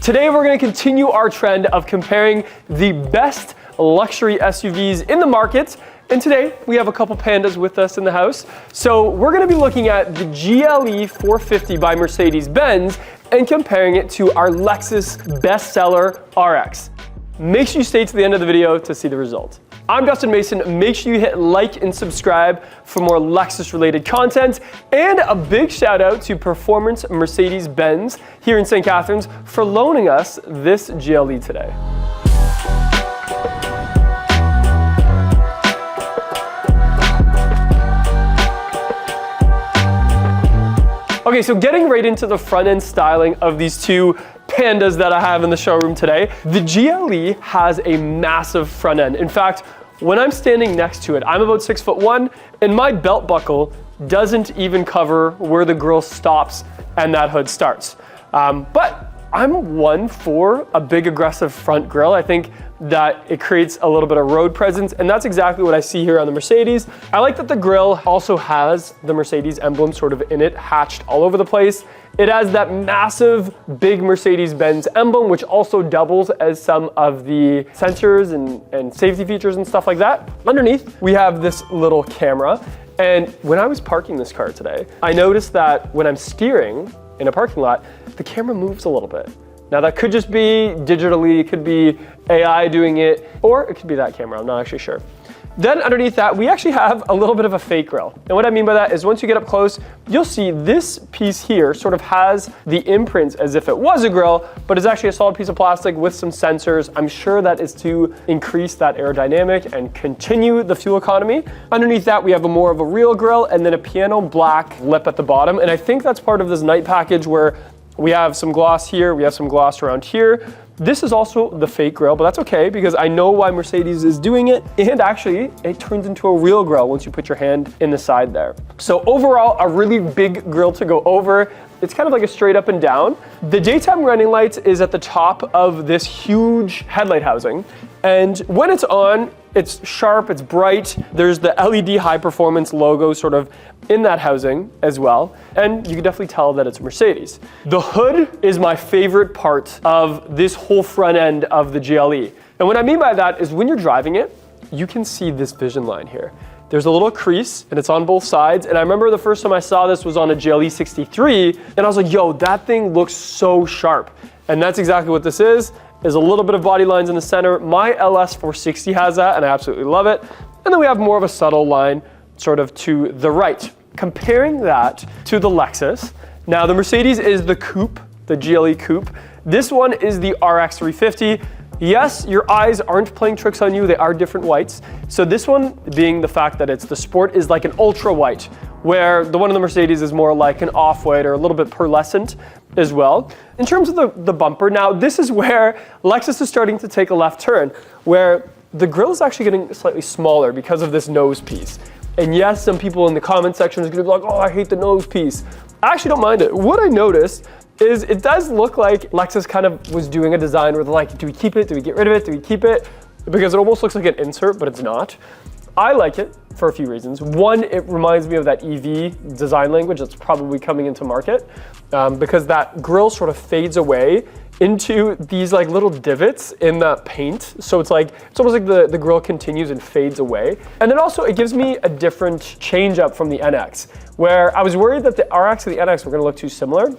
Today we're going to continue our trend of comparing the best luxury SUVs in the market. And today we have a couple Pandas with us in the house. So we're going to be looking at the GLE 450 by Mercedes-Benz and comparing it to our Lexus bestseller RX. Make sure you stay to the end of the video to see the result. I'm Dustin Mason. Make sure you hit like and subscribe for more Lexus related content. And a big shout out to Performance Mercedes-Benz here in St. Catharines for loaning us this GLE today. Okay, so getting right into the front end styling of these two Pandas that I have in the showroom today. The GLE has a massive front end. In fact, when I'm standing next to it, I'm about 6'1", and my belt buckle doesn't even cover where the grille stops and that hood starts. But I'm one for a big aggressive front grille. I think that it creates a little bit of road presence, and that's exactly what I see here on the Mercedes. I like that the grille also has the Mercedes emblem sort of in it, hatched all over the place. It has that massive big Mercedes-Benz emblem, which also doubles as some of the sensors and safety features and stuff like that. Underneath, we have this little camera. And when I was parking this car today, I noticed that when I'm steering in a parking lot, the camera moves a little bit. Now that could just be digitally, it could be AI doing it, or it could be that camera, I'm not actually sure. Then underneath that, we actually have a little bit of a fake grille. And what I mean by that is once you get up close, you'll see this piece here sort of has the imprints as if it was a grille, but it's actually a solid piece of plastic with some sensors. I'm sure that is to increase that aerodynamic and continue the fuel economy. Underneath that, we have more of a real grille and then a piano black lip at the bottom. And I think that's part of this night package where we have some gloss here, we have some gloss around here. This is also the fake grille, but that's okay because I know why Mercedes is doing it. And actually, it turns into a real grille once you put your hand in the side there. So overall, a really big grille to go over. It's kind of like a straight up and down. The daytime running lights is at the top of this huge headlight housing. And when it's on, it's sharp, it's bright. There's the LED high performance logo sort of in that housing as well. And you can definitely tell that it's Mercedes. The hood is my favorite part of this whole front end of the GLE. And what I mean by that is when you're driving it, you can see this vision line here. There's a little crease and it's on both sides. And I remember the first time I saw this was on a GLE 63 and I was like, yo, that thing looks so sharp. And that's exactly what this is. There's a little bit of body lines in the center. My LS 460 has that and I absolutely love it. And then we have more of a subtle line sort of to the right. Comparing that to the Lexus. Now the Mercedes is the coupe, the GLE coupe. This one is the RX 350. Yes, your eyes aren't playing tricks on you. They are different whites. So this one being the fact that it's the Sport is like an ultra white, where the one in the Mercedes is more like an off-white or a little bit pearlescent as well. In terms of the bumper, now this is where Lexus is starting to take a left turn, where the grille is actually getting slightly smaller because of this nose piece. And yes, some people in the comment section is gonna be like, oh, I hate the nose piece. I actually don't mind it. What I noticed is it does look like Lexus kind of was doing a design where they're like, do we keep it? Do we get rid of it? Do we keep it? Because it almost looks like an insert, but it's not. I like it for a few reasons. One, it reminds me of that EV design language that's probably coming into market because that grille sort of fades away into these like little divots in the paint. So it's almost like the grille continues and fades away. And then also it gives me a different change up from the NX, where I was worried that the RX and the NX were gonna look too similar.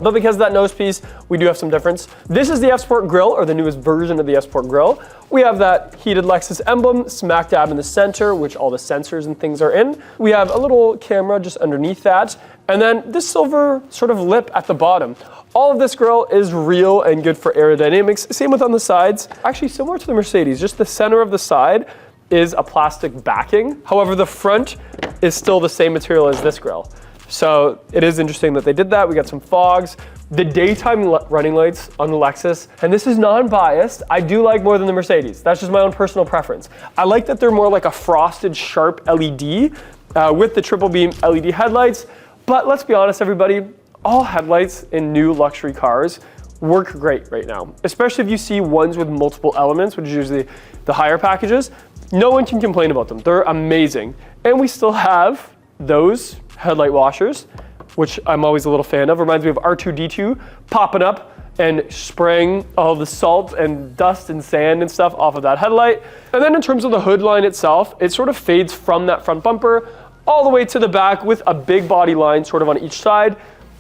But because of that nose piece, we do have some difference. This is the F-Sport grille, or the newest version of the F-Sport grille. We have that heated Lexus emblem smack dab in the center, which all the sensors and things are in. We have a little camera just underneath that. And then this silver sort of lip at the bottom. All of this grille is real and good for aerodynamics. Same with on the sides. Actually similar to the Mercedes, just the center of the side is a plastic backing. However, the front is still the same material as this grille. So it is interesting that they did that. We got some fogs. The daytime running lights on the Lexus, and this is non-biased, I do like more than the Mercedes. That's just my own personal preference. I like that they're more like a frosted, sharp LED with the triple beam LED headlights. But let's be honest, everybody, all headlights in new luxury cars work great right now, especially if you see ones with multiple elements, which is usually the higher packages. No one can complain about them. They're amazing. And we still have those headlight washers, which I'm always a little fan of. Reminds me of R2-D2 popping up and spraying all the salt and dust and sand and stuff off of that headlight. And then in terms of the hood line itself, it sort of fades from that front bumper all the way to the back with a big body line sort of on each side.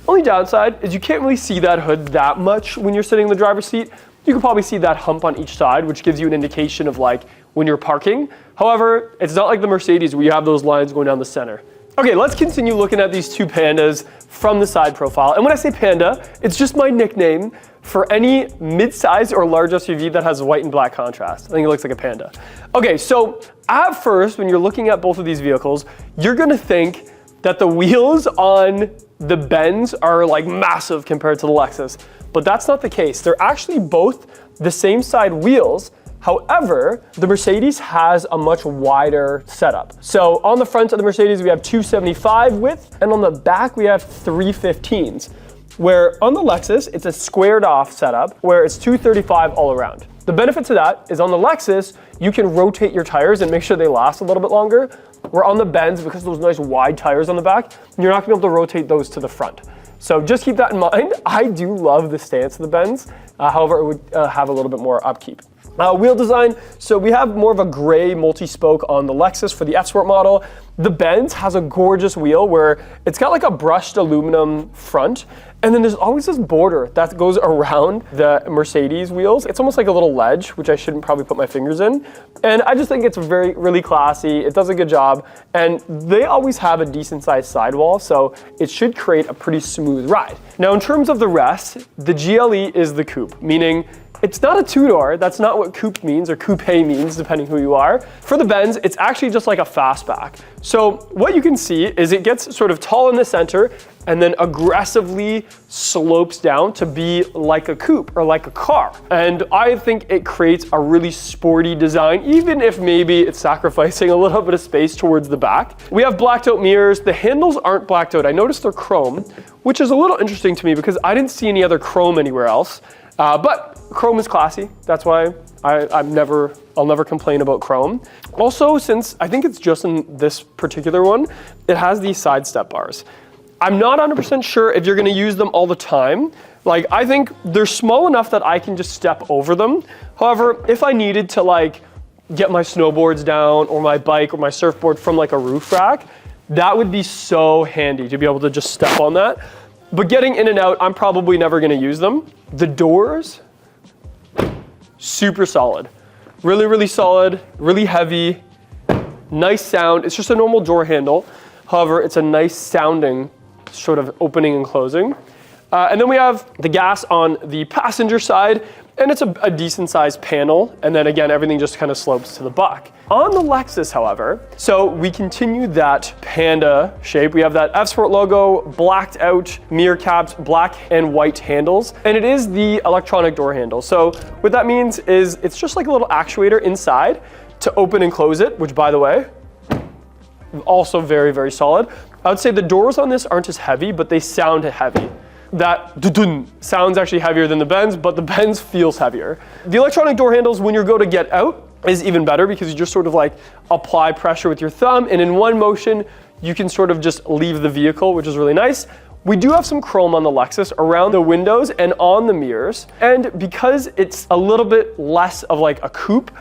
Only downside is you can't really see that hood that much when you're sitting in the driver's seat. You can probably see that hump on each side, which gives you an indication of like when you're parking. However, it's not like the Mercedes where you have those lines going down the center. Okay, let's continue looking at these two Pandas from the side profile. And when I say Panda, it's just my nickname for any mid-size or large SUV that has white and black contrast. I think it looks like a Panda. Okay, so at first, when you're looking at both of these vehicles, you're gonna think that the wheels on the Benz are like massive compared to the Lexus, but that's not the case. They're actually both the same side wheels. However, the Mercedes has a much wider setup. So on the front of the Mercedes, we have 275 width, and on the back, we have 315s. Where on the Lexus, it's a squared off setup where it's 235 all around. The benefit to that is on the Lexus, you can rotate your tires and make sure they last a little bit longer. Where on the Benz, because of those nice wide tires on the back, you're not gonna be able to rotate those to the front. So just keep that in mind. I do love the stance of the Benz. However, it would have a little bit more upkeep. Wheel design, so we have more of a gray multi-spoke on the Lexus for the F-Sport model. The Benz has a gorgeous wheel where it's got like a brushed aluminum front, and then there's always this border that goes around the Mercedes wheels. It's almost like a little ledge, which I shouldn't probably put my fingers in. And I just think it's really classy. It does a good job, and they always have a decent sized sidewall, so it should create a pretty smooth ride. Now, in terms of the rest, the GLE is the coupe, meaning it's not a two-door. That's not what coupe means, or coupe means, depending who you are. For the Benz, it's actually just like a fastback. So what you can see is it gets sort of tall in the center and then aggressively slopes down to be like a coupe or like a car. And I think it creates a really sporty design, even if maybe it's sacrificing a little bit of space towards the back. We have blacked out mirrors. The handles aren't blacked out. I noticed they're chrome, which is a little interesting to me because I didn't see any other chrome anywhere else. But chrome is classy. That's why I'll never complain about chrome. Also, since I think it's just in this particular one, it has these side step bars. I'm not 100% sure if you're gonna use them all the time. Like, I think they're small enough that I can just step over them. However, if I needed to like get my snowboards down or my bike or my surfboard from like a roof rack, that would be so handy to be able to just step on that. But getting in and out, I'm probably never gonna use them. The doors, super solid. Really solid, really heavy, nice sound. It's just a normal door handle. However, it's a nice sounding sort of opening and closing. And then we have the gas on the passenger side, and it's a decent sized panel. And then again, everything just kind of slopes to the back. On the Lexus, however, so we continue that Panda shape. We have that F-Sport logo, blacked out mirror caps, black and white handles, and it is the electronic door handle. So what that means is it's just like a little actuator inside to open and close it, which by the way, also very solid. I would say the doors on this aren't as heavy, but they sound heavy. That dun-dun sounds actually heavier than the Benz, but the Benz feels heavier. The electronic door handles, when you go to get out, is even better because you just sort of like apply pressure with your thumb, and in one motion, you can sort of just leave the vehicle, which is really nice. We do have some chrome on the Lexus around the windows and on the mirrors, and because it's a little bit less of like a coupe,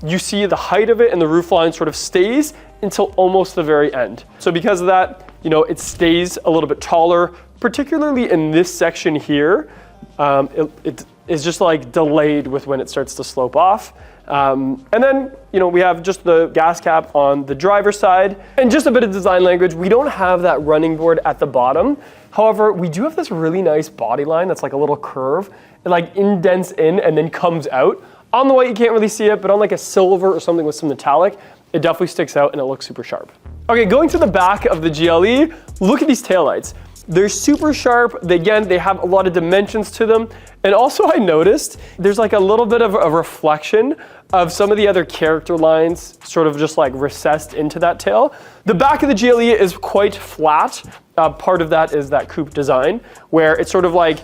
you see the height of it and the roofline sort of stays until almost the very end. So because of that, you know, it stays a little bit taller, particularly in this section here. It is just like delayed with when it starts to slope off. And then, you know, we have just the gas cap on the driver's side and just a bit of design language. We don't have that running board at the bottom. However, we do have this really nice body line that's like a little curve. It like indents in and then comes out. On the white, you can't really see it, but on like a silver or something with some metallic, it definitely sticks out and it looks super sharp. Okay, going to the back of the GLE, look at these taillights. They're super sharp. They have a lot of dimensions to them. And also I noticed there's like a little bit of a reflection of some of the other character lines sort of just like recessed into that tail. The back of the GLE is quite flat. Part of that is that coupe design where it's sort of like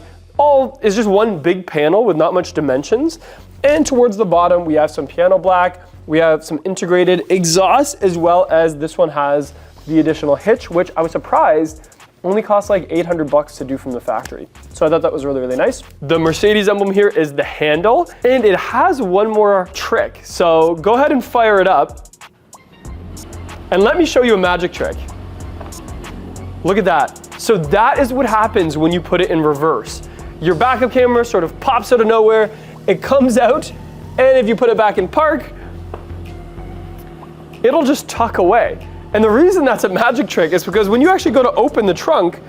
is just one big panel with not much dimensions. And towards the bottom, we have some piano black. We have some integrated exhaust, as well as this one has the additional hitch, which I was surprised only costs like 800 bucks to do from the factory. So I thought that was really, really nice. The Mercedes emblem here is the handle, and it has one more trick. So go ahead and fire it up. And let me show you a magic trick. Look at that. So that is what happens when you put it in reverse. Your backup camera sort of pops out of nowhere, it comes out, and if you put it back in park, it'll just tuck away. And the reason that's a magic trick is because when you actually go to open the trunk,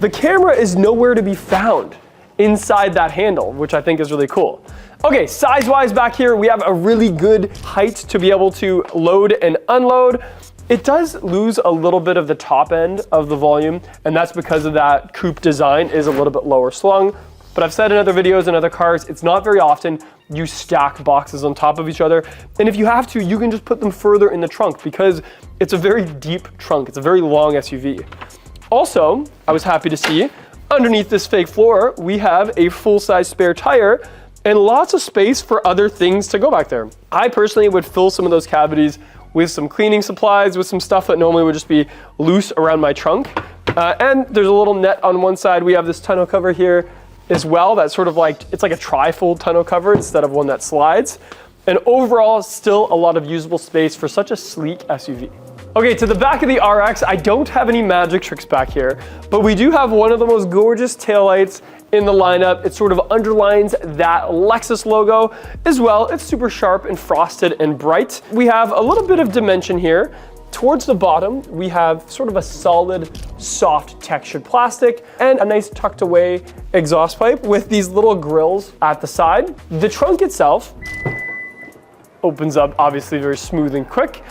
the camera is nowhere to be found inside that handle, which I think is really cool. Okay, size-wise back here, we have a really good height to be able to load and unload. It does lose a little bit of the top end of the volume, and that's because of that coupe design is a little bit lower slung. But I've said in other videos and other cars, it's not very often you stack boxes on top of each other. And if you have to, you can just put them further in the trunk because it's a very deep trunk. It's a very long SUV. Also, I was happy to see underneath this fake floor, we have a full-size spare tire and lots of space for other things to go back there. I personally would fill some of those cavities with some cleaning supplies, with some stuff that normally would just be loose around my trunk. And there's a little net on one side. We have this tonneau cover here as well. That's sort of like, it's like a tri-fold tonneau cover instead of one that slides. And overall, still a lot of usable space for such a sleek SUV. Okay, to the back of the RX, I don't have any magic tricks back here, but we do have one of the most gorgeous taillights in the lineup. It sort of underlines that Lexus logo as well. It's super sharp and frosted and bright. We have a little bit of dimension here. Towards the bottom, we have sort of a solid, soft textured plastic and a nice tucked away exhaust pipe with these little grills at the side. The trunk itself opens up obviously very smooth and quick,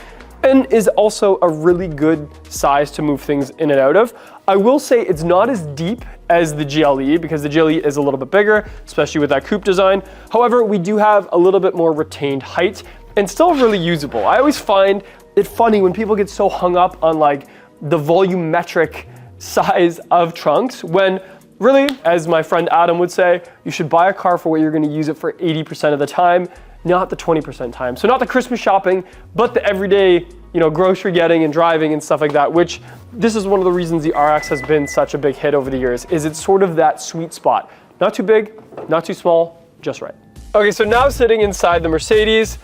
and is also a really good size to move things in and out of. I will say it's not as deep as the GLE because the GLE is a little bit bigger, especially with that coupe design. However, we do have a little bit more retained height and still really usable. I always find it funny when people get so hung up on like the volumetric size of trunks when really, as my friend Adam would say, you should buy a car for what you're gonna use it for 80% of the time, not the 20% time. So not the Christmas shopping, but the everyday, grocery getting and driving and stuff like that, which this is one of the reasons the RX has been such a big hit over the years, is it's sort of that sweet spot. Not too big, not too small, just right. Okay, so now sitting inside the Mercedes,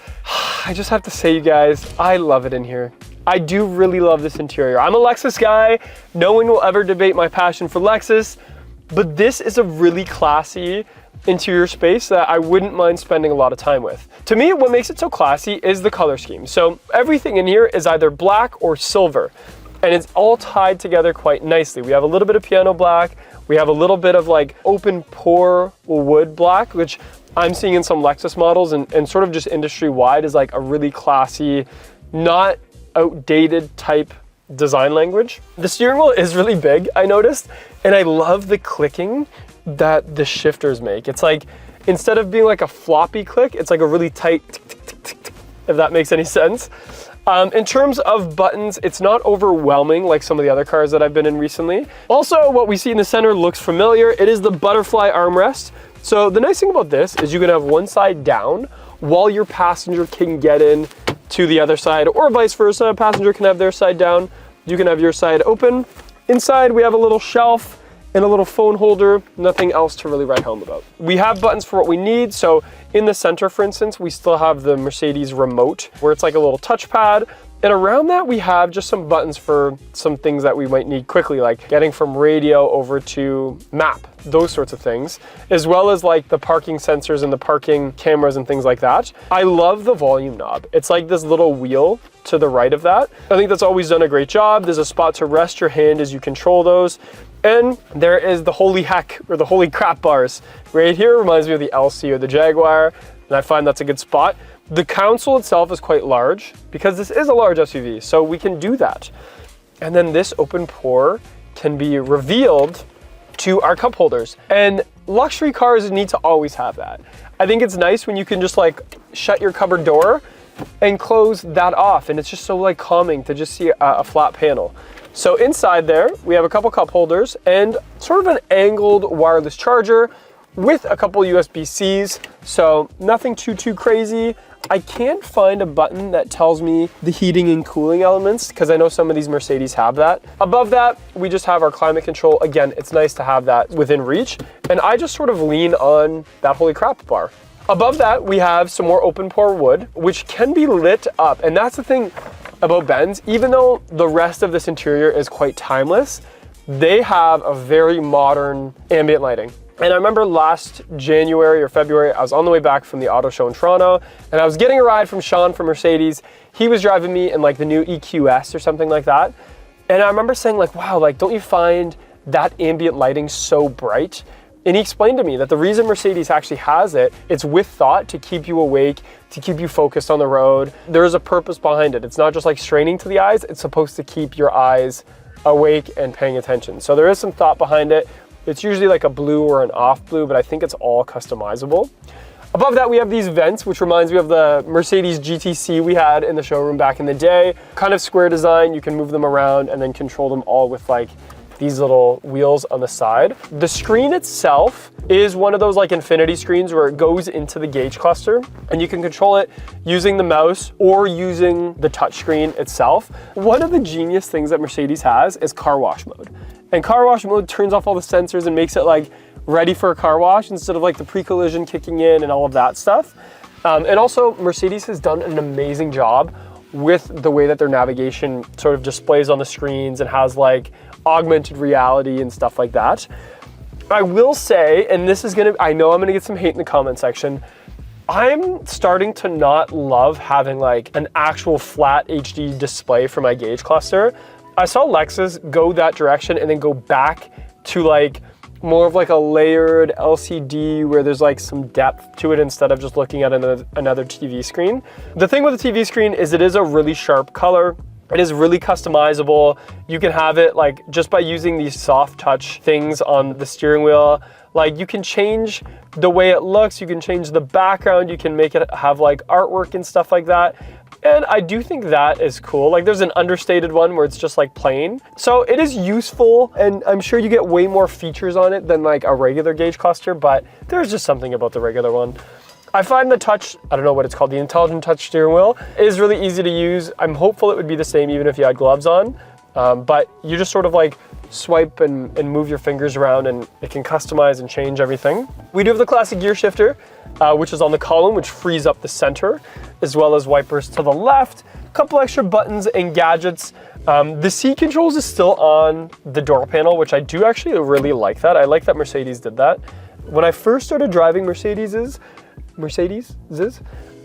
I just have to say, you guys, I love it in here. I do really love this interior. I'm a Lexus guy. No one will ever debate my passion for Lexus, but this is a really classy interior space that I wouldn't mind spending a lot of time with. To me, what makes it so classy is the color scheme. So everything in here is either black or silver, and it's all tied together quite nicely. We have a little bit of piano black. We have a little bit of like open pore wood black, which I'm seeing in some Lexus models and sort of just industry-wide is like a really classy, not outdated type design language. The steering wheel is really big, I noticed, and I love the clicking that the shifters make. It's like, instead of being like a floppy click, it's like a really tight tick, tick, tick, tick, tick, if that makes any sense. In terms of buttons, it's not overwhelming like some of the other cars that I've been in recently. Also, what we see in the center looks familiar. It is the butterfly armrest. So the nice thing about this is you can have one side down while your passenger can get in to the other side, or vice versa. Passenger can have their side down, you can have your side open. Inside, we have a little shelf and a little phone holder, nothing else to really write home about. We have buttons for what we need. So in the center, for instance, we still have the Mercedes remote where it's like a little touchpad. And around that, we have just some buttons for some things that we might need quickly, like getting from radio over to map, those sorts of things, as well as like the parking sensors and the parking cameras and things like that. I love the volume knob. It's like this little wheel to the right of that. I think that's always done a great job. There's a spot to rest your hand as you control those. And there is the holy heck, or the holy crap bars. Right here reminds me of the LC or the Jaguar, and I find that's a good spot. The console itself is quite large because this is a large SUV, so we can do that. And then this open pore can be revealed to our cup holders. And luxury cars need to always have that. I think it's nice when you can just like shut your cupboard door and close that off. And it's just so like calming to just see a flat panel. So inside there, we have a couple cup holders and sort of an angled wireless charger with a couple USB-Cs, so nothing too crazy. I can't find a button that tells me the heating and cooling elements, because I know some of these Mercedes have that. Above that, we just have our climate control. Again, it's nice to have that within reach, and I just sort of lean on that holy crap bar. Above that, we have some more open pore wood, which can be lit up, and that's the thing about Benz. Even though the rest of this interior is quite timeless, they have a very modern ambient lighting. And I remember last January or February, I was on the way back from the auto show in Toronto, and I was getting a ride from Sean from Mercedes. He was driving me in like the new EQS or something like that. And I remember saying like, wow, like, don't you find that ambient lighting so bright? And he explained to me that the reason Mercedes actually has it, it's with thought to keep you awake, to keep you focused on the road. There is a purpose behind it. It's not just like straining to the eyes, it's supposed to keep your eyes awake and paying attention. So there is some thought behind it. It's usually like a blue or an off blue, but I think it's all customizable. Above that, we have these vents, which reminds me of the Mercedes GTC we had in the showroom back in the day. Kind of square design, you can move them around and then control them all with like these little wheels on the side. The screen itself is one of those like infinity screens where it goes into the gauge cluster, and you can control it using the mouse or using the touch screen itself. One of the genius things that Mercedes has is car wash mode. And car wash mode turns off all the sensors and makes it like ready for a car wash instead of like the pre-collision kicking in and all of that stuff. And also Mercedes has done an amazing job with the way that their navigation sort of displays on the screens and has like augmented reality and stuff like that. I will say, and this is I know I'm gonna get some hate in the comment section, I'm starting to not love having like an actual flat HD display for my gauge cluster. I saw Lexus go that direction and then go back to like more of like a layered LCD where there's like some depth to it instead of just looking at another TV screen. The thing with the TV screen is it is a really sharp color. It is really customizable. You can have it like just by using these soft touch things on the steering wheel. Like you can change the way it looks, you can change the background, you can make it have like artwork and stuff like that. And I do think that is cool. Like there's an understated one where it's just like plain. So it is useful, and I'm sure you get way more features on it than like a regular gauge cluster, but there's just something about the regular one. I find the touch, I don't know what it's called, the intelligent touch steering wheel is really easy to use. I'm hopeful it would be the same even if you had gloves on, but you just sort of like swipe and move your fingers around and it can customize and change everything. We do have the classic gear shifter, which is on the column, which frees up the center, as well as wipers to the left, a couple extra buttons and gadgets. The seat controls is still on the door panel, which I do actually really like that. I like that Mercedes did that. When I first started driving Mercedes,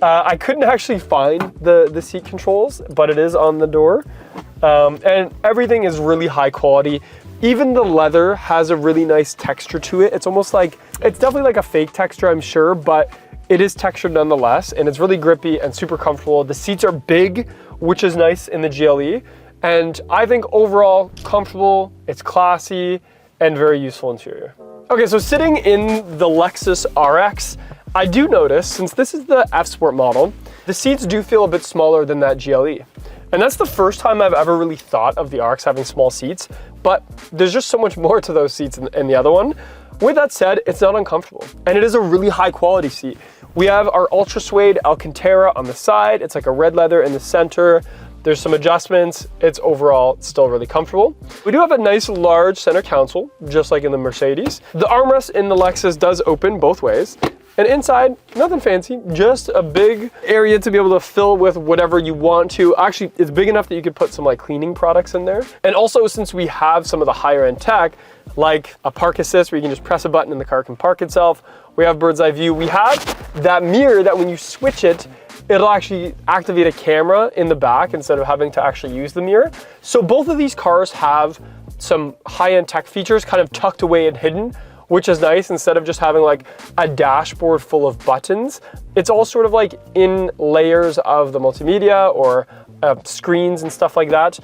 I couldn't actually find the seat controls, but it is on the door. And everything is really high quality. Even the leather has a really nice texture to it. It's almost like, it's definitely like a fake texture, I'm sure, but it is textured nonetheless, and it's really grippy and super comfortable. The seats are big, which is nice in the GLE. And I think overall comfortable, it's classy, and very useful interior. Okay, so sitting in the Lexus RX, I do notice, since this is the F Sport model, the seats do feel a bit smaller than that GLE. And that's the first time I've ever really thought of the RX having small seats, but there's just so much more to those seats in the other one. With that said, it's not uncomfortable, and it is a really high quality seat. We have our ultra suede Alcantara on the side. It's like a red leather in the center. There's some adjustments. It's overall still really comfortable. We do have a nice large center console, just like in the Mercedes. The armrest in the Lexus does open both ways. And inside, nothing fancy, just a big area to be able to fill with whatever you want to. Actually, it's big enough that you could put some like cleaning products in there. And also, since we have some of the higher end tech, like a park assist where you can just press a button and the car can park itself. We have bird's eye view. We have that mirror that when you switch it, it'll actually activate a camera in the back instead of having to actually use the mirror. So both of these cars have some high-end tech features kind of tucked away and hidden, which is nice. Instead of just having like a dashboard full of buttons, it's all sort of like in layers of the multimedia or screens and stuff like that,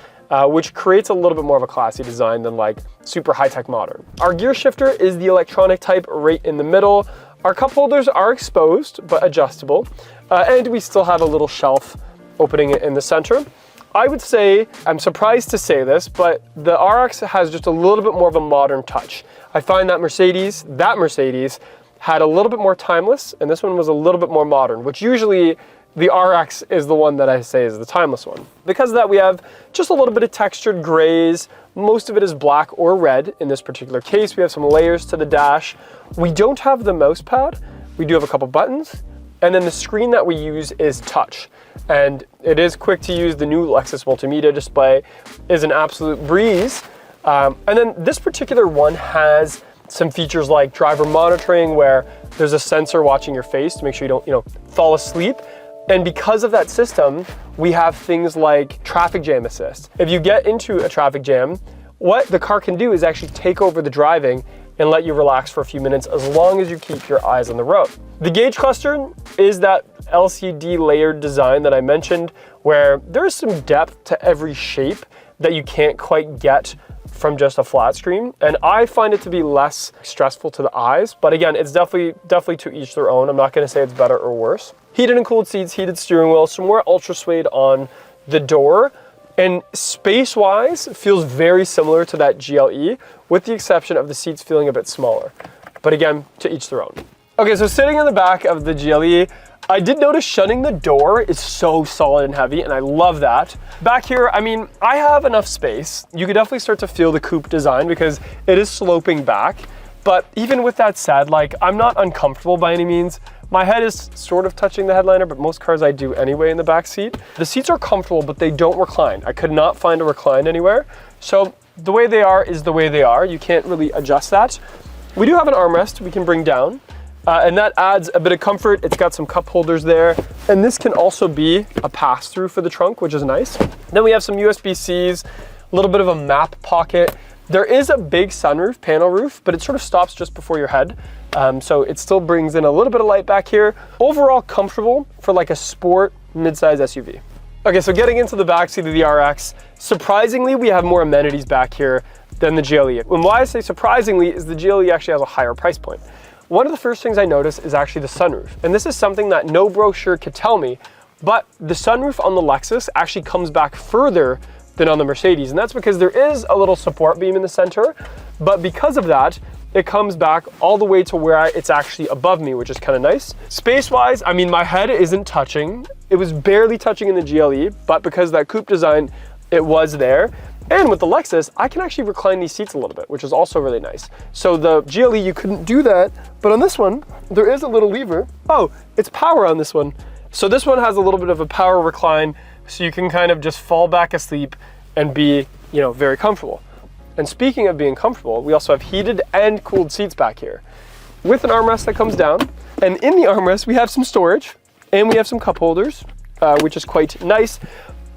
which creates a little bit more of a classy design than like super high-tech modern. Our gear shifter is the electronic type right in the middle. Our cup holders are exposed but adjustable, and we still have a little shelf opening in the center. I would say, I'm surprised to say this, but the RX has just a little bit more of a modern touch. I find that Mercedes had a little bit more timeless, and this one was a little bit more modern, which usually the RX is the one that I say is the timeless one. Because of that, we have just a little bit of textured grays. Most of it is black or red. In this particular case, we have some layers to the dash. We don't have the mouse pad. We do have a couple buttons. And then the screen that we use is touch. And it is quick to use. The new Lexus multimedia display is an absolute breeze. And then this particular one has some features like driver monitoring, where there's a sensor watching your face to make sure you don't, fall asleep. And because of that system, we have things like traffic jam assist. If you get into a traffic jam, what the car can do is actually take over the driving and let you relax for a few minutes as long as you keep your eyes on the road. The gauge cluster is that LCD layered design that I mentioned, where there's some depth to every shape that you can't quite get from just a flat screen. And I find it to be less stressful to the eyes, but again, it's definitely to each their own. I'm not gonna say it's better or worse. Heated and cooled seats, heated steering wheel, some more ultra suede on the door. And space-wise, feels very similar to that GLE, with the exception of the seats feeling a bit smaller. But again, to each their own. Okay, so sitting in the back of the GLE, I did notice shutting the door is so solid and heavy, and I love that. Back here, I mean, I have enough space. You could definitely start to feel the coupe design because it is sloping back. But even with that said, like, I'm not uncomfortable by any means. My head is sort of touching the headliner, but most cars I do anyway in the back seat. The seats are comfortable, but they don't recline. I could not find a recline anywhere. So the way they are is the way they are. You can't really adjust that. We do have an armrest we can bring down, and that adds a bit of comfort. It's got some cup holders there, and this can also be a pass-through for the trunk, which is nice. Then we have some USB-Cs, a little bit of a map pocket. There is a big sunroof, panel roof, but it sort of stops just before your head. So it still brings in a little bit of light back here. Overall comfortable for like a sport midsize SUV. Okay, so getting into the backseat of the RX, surprisingly, we have more amenities back here than the GLE. And why I say surprisingly is the GLE actually has a higher price point. One of the first things I noticed is actually the sunroof. And this is something that no brochure could tell me, but the sunroof on the Lexus actually comes back further than on the Mercedes. And that's because there is a little support beam in the center, but because of that, it comes back all the way to where it's actually above me, which is kind of nice. Space-wise, I mean, my head isn't touching. It was barely touching in the GLE, but because of that coupe design, it was there. And with the Lexus, I can actually recline these seats a little bit, which is also really nice. So the GLE, you couldn't do that, but on this one, there is a little lever. Oh, it's power on this one. So this one has a little bit of a power recline, so you can kind of just fall back asleep and be, very comfortable. And speaking of being comfortable, we also have heated and cooled seats back here with an armrest that comes down. And in the armrest, we have some storage and we have some cup holders, which is quite nice.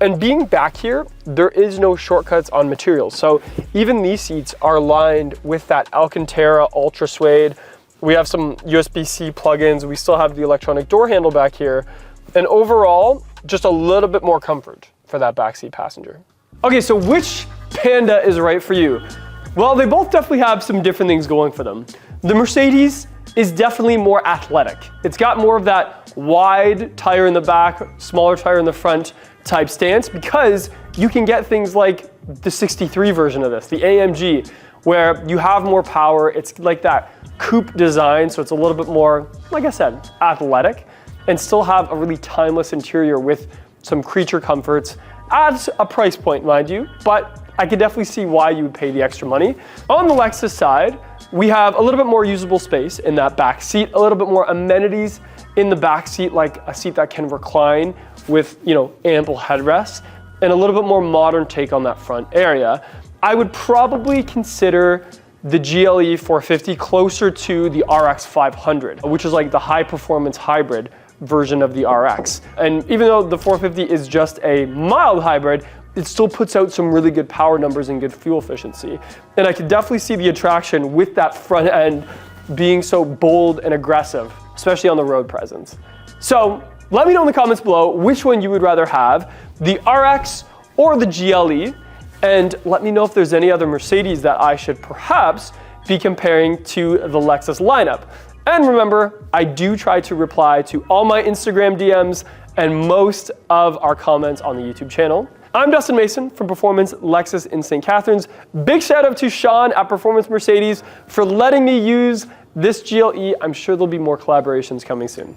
And being back here, there is no shortcuts on materials. So even these seats are lined with that Alcantara Ultra Suede. We have some USB-C plugins. We still have the electronic door handle back here. And overall, just a little bit more comfort for that backseat passenger. Okay, so which Panda is right for you? Well, they both definitely have some different things going for them. The Mercedes is definitely more athletic. It's got more of that wide tire in the back, smaller tire in the front type stance, because you can get things like the 63 version of this, the AMG, where you have more power. It's like that coupe design, so it's a little bit more, like I said, athletic, and still have a really timeless interior with some creature comforts at a price point, mind you, but I could definitely see why you would pay the extra money. On the Lexus side, we have a little bit more usable space in that back seat, a little bit more amenities in the back seat, like a seat that can recline with, ample headrest, and a little bit more modern take on that front area. I would probably consider the GLE 450 closer to the RX 500, which is like the high performance hybrid version of the RX. And even though the 450 is just a mild hybrid, it still puts out some really good power numbers and good fuel efficiency. And I could definitely see the attraction with that front end being so bold and aggressive, especially on the road presence. So let me know in the comments below which one you would rather have, the RX or the GLE, and let me know if there's any other Mercedes that I should perhaps be comparing to the Lexus lineup. And remember, I do try to reply to all my Instagram DMs and most of our comments on the YouTube channel. I'm Dustin Mason from Performance Lexus in St. Catharines. Big shout out to Sean at Performance Mercedes for letting me use this GLE, I'm sure there'll be more collaborations coming soon.